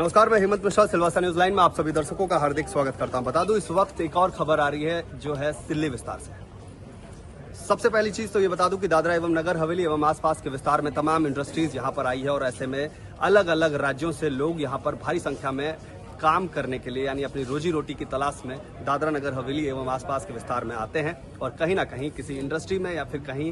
नमस्कार, मैं Hemant Mishra, Silvassa news line में आप सभी दर्शकों का हार्दिक स्वागत करता हूं। बता दूं, इस वक्त एक और खबर आ रही है जो है सिल्ली विस्तार से। सबसे पहली चीज तो ये बता दूं कि दादरा एवं नगर हवेली एवं आसपास के विस्तार में तमाम इंडस्ट्रीज यहां पर आई है और ऐसे में अलग अलग राज्यों से लोग यहां पर भारी संख्या में काम करने के लिए यानी अपनी रोजी रोटी की तलाश में दादरा नगर हवेली एवं आसपास के विस्तार में आते हैं और कहीं ना कहीं किसी इंडस्ट्री में या फिर कहीं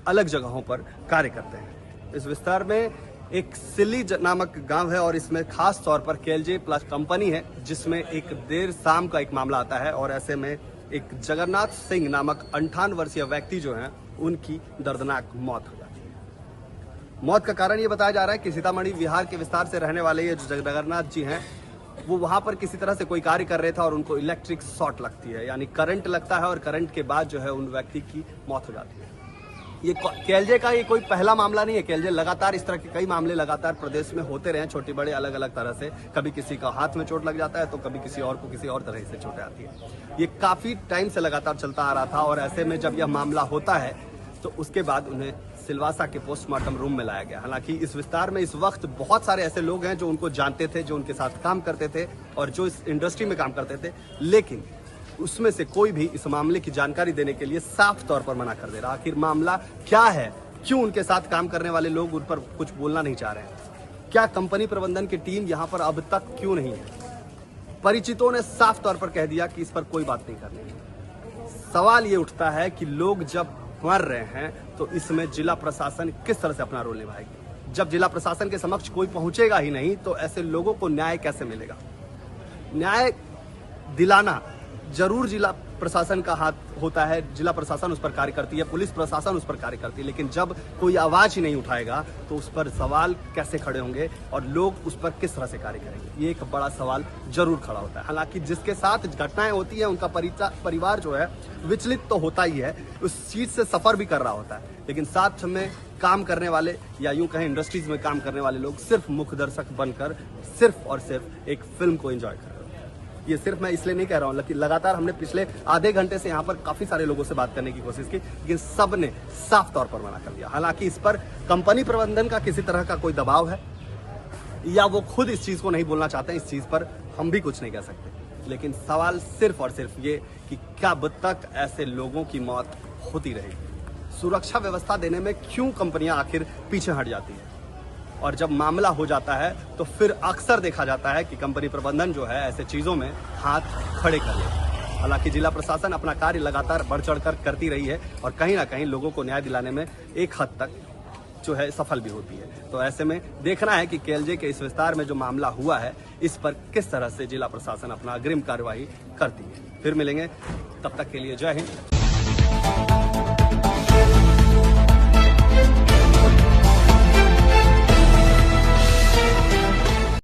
अलग जगहों पर कार्य करते हैं। इस विस्तार में एक सिल्ली नामक गांव है और इसमें खास तौर पर केएलजे प्लस कंपनी है, जिसमें एक देर शाम का एक मामला आता है और ऐसे में एक जगन्नाथ सिंह नामक 58 वर्षीय व्यक्ति जो हैं उनकी दर्दनाक मौत हो जाती है। मौत का कारण ये बताया जा रहा है कि सीतामढ़ी बिहार के विस्तार से रहने वाले ये जो जगन्नाथ जी हैं वो वहां पर किसी तरह से कोई कार्य कर रहे थे और उनको इलेक्ट्रिक शॉर्ट लगती है, यानी करंट लगता है और करंट के बाद जो है उन व्यक्ति की मौत हो जाती है। ये केएलजे का ये कोई पहला मामला नहीं है। केएलजे लगातार इस तरह के कई मामले लगातार प्रदेश में होते रहे, छोटे बड़े अलग अलग तरह से। कभी किसी का हाथ में चोट लग जाता है तो कभी किसी और को किसी और तरह से चोटें आती है। ये काफी टाइम से लगातार चलता आ रहा था और ऐसे में जब यह मामला होता है तो उसके बाद उन्हें सिलवासा के पोस्टमार्टम रूम में लाया गया। हालांकि इस विस्तार में इस वक्त बहुत सारे ऐसे लोग हैं जो उनको जानते थे, जो उनके साथ काम करते थे और जो इस इंडस्ट्री में काम करते थे, लेकिन उसमें से कोई भी इस मामले की जानकारी देने के लिए साफ तौर पर मना कर दे रहा। आखिर मामला क्या है, क्यों उनके साथ काम करने वाले लोग उन पर कुछ बोलना नहीं चाह रहे हैं, क्या कंपनी प्रबंधन की टीम यहाँ पर अब तक क्यों नहीं है। परिचितों ने साफ तौर पर कह दिया कि इस पर कोई बात नहीं करनी है। सवाल ये उठता है कि लोग जब मर रहे हैं तो इसमें जिला प्रशासन किस तरह से अपना रोल निभाएगी। जब जिला प्रशासन के समक्ष कोई पहुंचेगा ही नहीं तो ऐसे लोगों को न्याय कैसे मिलेगा। न्याय दिलाना जरूर जिला प्रशासन का हाथ होता है, जिला प्रशासन उस पर कार्य करती है, पुलिस प्रशासन उस पर कार्य करती है, लेकिन जब कोई आवाज ही नहीं उठाएगा तो उस पर सवाल कैसे खड़े होंगे और लोग उस पर किस तरह से कार्य करेंगे, ये एक बड़ा सवाल जरूर खड़ा होता है। हालांकि जिसके साथ घटनाएं होती है उनका परिवार जो है विचलित तो होता ही है, उस चीज से सफर भी कर रहा होता है, लेकिन साथ में काम करने वाले या यूं कहें इंडस्ट्रीज में काम करने वाले लोग सिर्फ मुख्य दर्शक बनकर सिर्फ और सिर्फ एक फिल्म को एंजॉय कर रहे हैं। ये सिर्फ मैं इसलिए नहीं कह रहा हूँ, लगातार हमने पिछले आधे घंटे से यहाँ पर काफी सारे लोगों से बात करने की कोशिश की, लेकिन सब ने साफ तौर पर मना कर दिया। हालांकि इस पर कंपनी प्रबंधन का किसी तरह का कोई दबाव है या वो खुद इस चीज को नहीं बोलना चाहते हैं, इस चीज पर हम भी कुछ नहीं कह सकते। लेकिन सवाल सिर्फ और सिर्फ ये कि क्या अब तक ऐसे लोगों की मौत होती रहेगी। सुरक्षा व्यवस्था देने में क्यों कंपनियां आखिर पीछे हट जाती है और जब मामला हो जाता है तो फिर अक्सर देखा जाता है कि कंपनी प्रबंधन जो है ऐसे चीजों में हाथ खड़े कर ले। हालांकि जिला प्रशासन अपना कार्य लगातार बढ़ चढ़कर करती रही है और कहीं ना कहीं लोगों को न्याय दिलाने में एक हद तक जो है सफल भी होती है। तो ऐसे में देखना है कि केएलजे के इस विस्तार में जो मामला हुआ है इस पर किस तरह से जिला प्रशासन अपना अग्रिम कार्यवाही करती है। फिर मिलेंगे, तब तक के लिए जय हिंद।